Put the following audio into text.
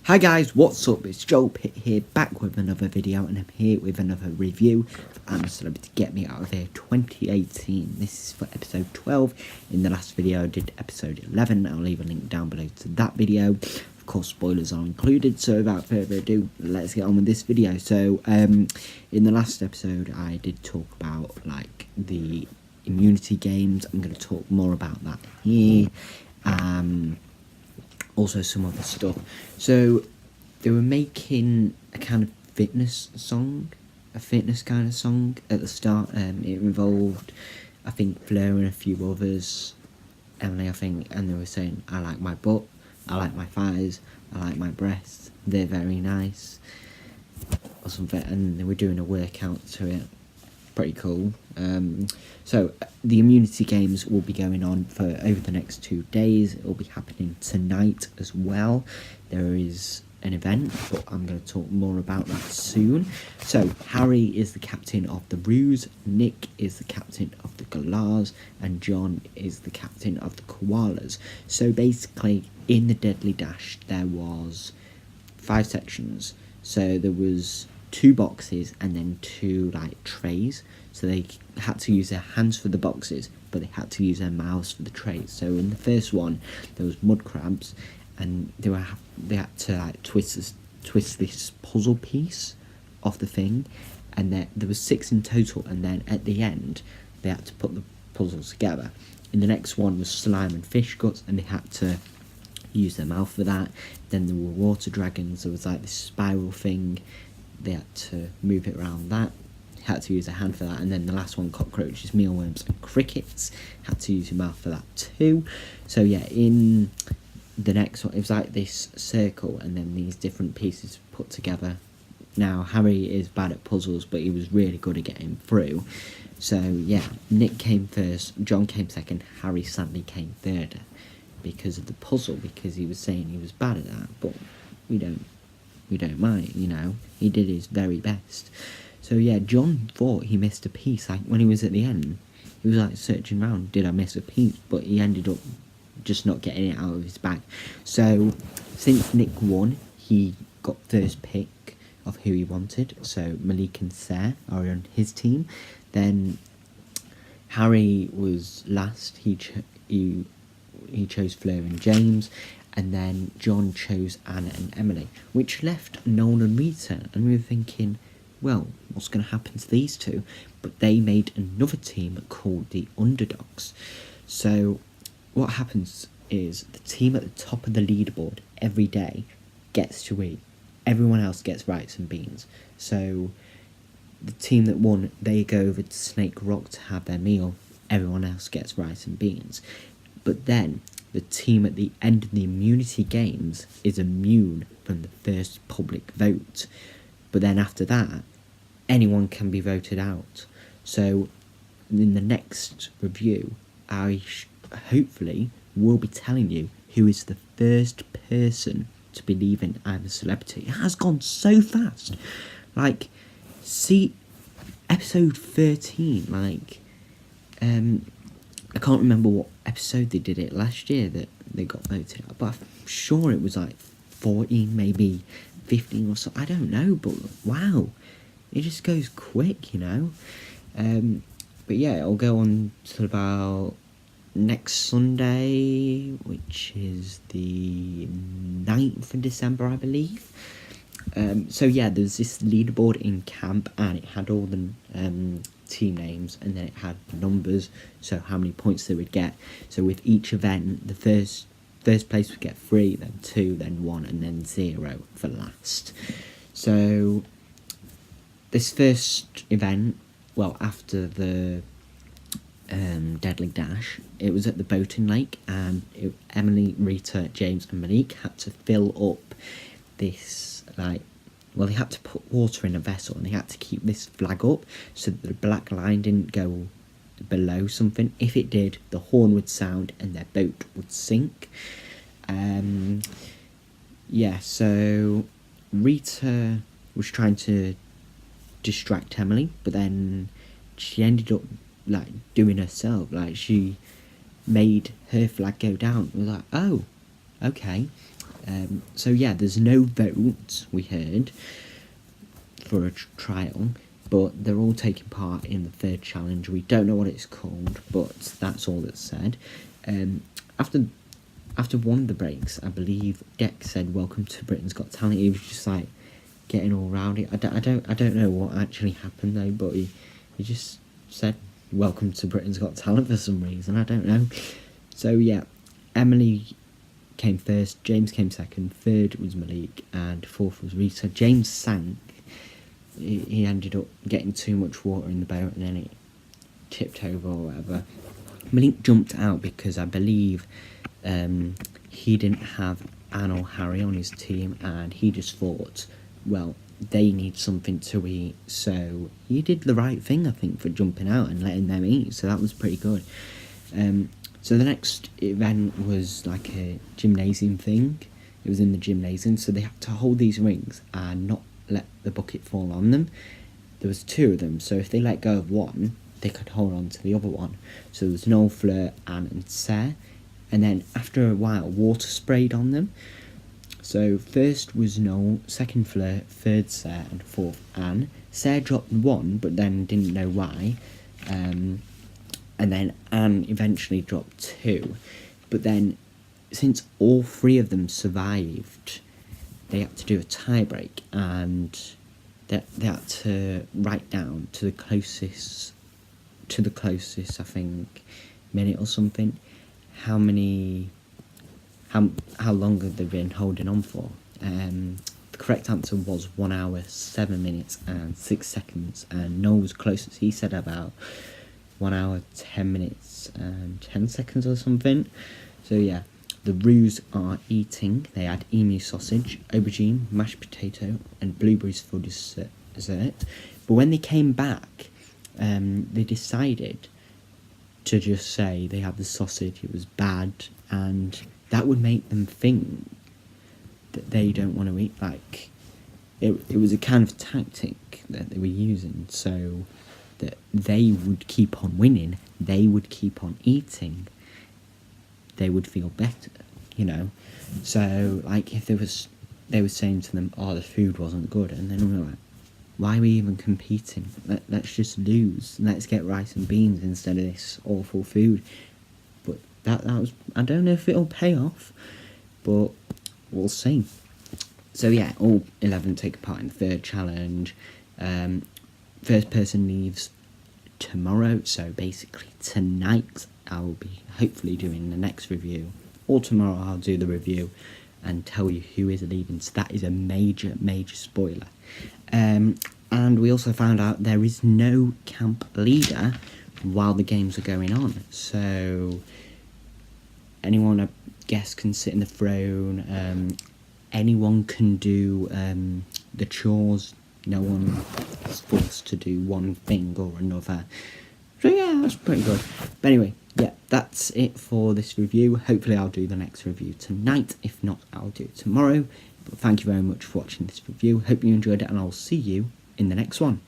Hi guys, what's up? It's Joel Pitt here, back with another video, and I'm here with another review for I'm a Celebrity Get Me Out of Here 2018. This is for episode 12. In the last video I did episode 11. I'll leave a link down below to that video. Of course, spoilers are included, so without further ado, let's get on with this video. So, in the last episode I did talk about, like, the immunity games. I'm going to talk more about that here. Also some other stuff. So they were making a kind of fitness song, a fitness kind of song at the start. It involved, I think, Fleur and a few others, Emily, I think, and they were saying, I like my butt, I like my thighs, I like my breasts, they're very nice, or something, and they were doing a workout to it. Pretty cool. So the immunity games will be going on for over the next 2 days. It will be happening tonight as well. There is an event, but I'm going to talk more about that soon. So Harry is the captain of the Roos, Nick is the captain of the Galahs, and John is the captain of the Koalas. So basically, in the Deadly Dash, there was 5 sections. So there was 2 boxes and then 2 like trays, so they had to use their hands for the boxes, but they had to use their mouths for the trays. So in the first one there was mud crabs, and they had to like twist this puzzle piece off the thing, and there was 6 in total, and then at the end they had to put the puzzles together. In the next one was slime and fish guts, and they had to use their mouth for that. Then there were water dragons. There was like this spiral thing. They had to move it around that, had to use a hand for that, and then the last one, cockroaches, mealworms and crickets, had to use your mouth for that too. So yeah, in the next one, it was like this circle and then these different pieces put together. Now, Harry is bad at puzzles, but he was really good at getting through. So yeah, Nick came first, John came second, Harry sadly came third because of the puzzle, because he was saying he was bad at that, but we don't mind, you know, he did his very best. So yeah, John thought he missed a piece, like when he was at the end, he was like searching around, did I miss a piece? But he ended up just not getting it out of his bag. So since Nick won, he got first pick of who he wanted, so Malik and Sarah are on his team. Then Harry was last, he chose Fleur and James, and then John chose Anna and Emily, which left Noel and Rita, and we were thinking, well, what's going to happen to these two? But they made another team called the Underdogs. So what happens is the team at the top of the leaderboard every day gets to eat. Everyone else gets rice and beans. So the team that won, they go over to Snake Rock to have their meal. Everyone else gets rice and beans. But then the team at the end of the immunity games is immune from the first public vote. But then after that, anyone can be voted out. So in the next review, I hopefully will be telling you who is the first person to believe in I'm a Celebrity. It has gone so fast. Like, see, episode 13, like, I can't remember what episode they did it last year that they got voted out, but I'm sure it was like 14, maybe 15 or so. I don't know, but wow, it just goes quick, you know. But yeah, it'll go on till about next Sunday, which is the 9th of December, I believe. So yeah, there's this leaderboard in camp, and it had all the team names, and then it had numbers, so how many points they would get. So with each event, the first place would get 3, then 2, then 1, and then 0 for last. So this first event, well, after the Deadly Dash, it was at the boating lake, and Emily, Rita, James and Malik had to fill up this, like, well, they had to put water in a vessel, and they had to keep this flag up so that the black line didn't go below something. If it did, the horn would sound and their boat would sink. Yeah, so Rita was trying to distract Emily, but then she ended up like doing herself. Like, she made her flag go down. It was like, oh, okay. So yeah, there's no votes, we heard, for a trial, but they're all taking part in the third challenge. We don't know what it's called, but that's all that's said. After one of the breaks, I believe Dex said, "Welcome to Britain's Got Talent." He was just like getting all rowdy. I don't know what actually happened though, but he just said, "Welcome to Britain's Got Talent" for some reason. I don't know. So yeah, Emily came first, James came second, third was Malik, and fourth was Rita. James sank. He ended up getting too much water in the boat, and then it tipped over or whatever. Malik jumped out because I believe he didn't have Anne or Harry on his team, and he just thought, well, they need something to eat, so he did the right thing, I think, for jumping out and letting them eat, so that was pretty good. So the next event was like a gymnasium thing. It was in the gymnasium, so they had to hold these rings and not let the bucket fall on them. There was two of them, so if they let go of one, they could hold on to the other one. So there was Noel, Fleur, Anne and Sarah. And then after a while, water sprayed on them. So first was Noel, second Fleur, third Sarah and fourth Anne. Sarah dropped one, but then didn't know why. And then Anne eventually dropped two. But then, since all three of them survived, they had to do a tie break, and they had to write down to the closest, I think, minute or something, how long have they been holding on for. The correct answer was 1 hour, 7 minutes and 6 seconds, and Noel was closest. He said about 1 hour, 10 minutes and 10 seconds or something. So yeah, the roos are eating. They had emu sausage, aubergine, mashed potato and blueberries for dessert. But when they came back, they decided to just say they had the sausage, it was bad, and that would make them think that they don't want to eat. Like, it was a kind of tactic that they were using, so that they would keep on winning, they would keep on eating, they would feel better, you know. So, like, if they were saying to them, oh, the food wasn't good, and then we were like, why are we even competing? Let's just lose. Let's get rice and beans instead of this awful food. But that was, I don't know if it'll pay off, but we'll see. So yeah, all 11 take part in the third challenge. First person leaves tomorrow, so basically tonight I'll be hopefully doing the next review, or tomorrow I'll do the review and tell you who is leaving, so that is a major spoiler. And we also found out there is no camp leader while the games are going on, so anyone, I guess, can sit in the throne, anyone can do the chores, no one is forced to do one thing or another. So yeah, that's pretty good. But anyway, yeah, that's it for this review. Hopefully I'll do the next review tonight. If not, I'll do it tomorrow. But thank you very much for watching this review. Hope you enjoyed it, and I'll see you in the next one.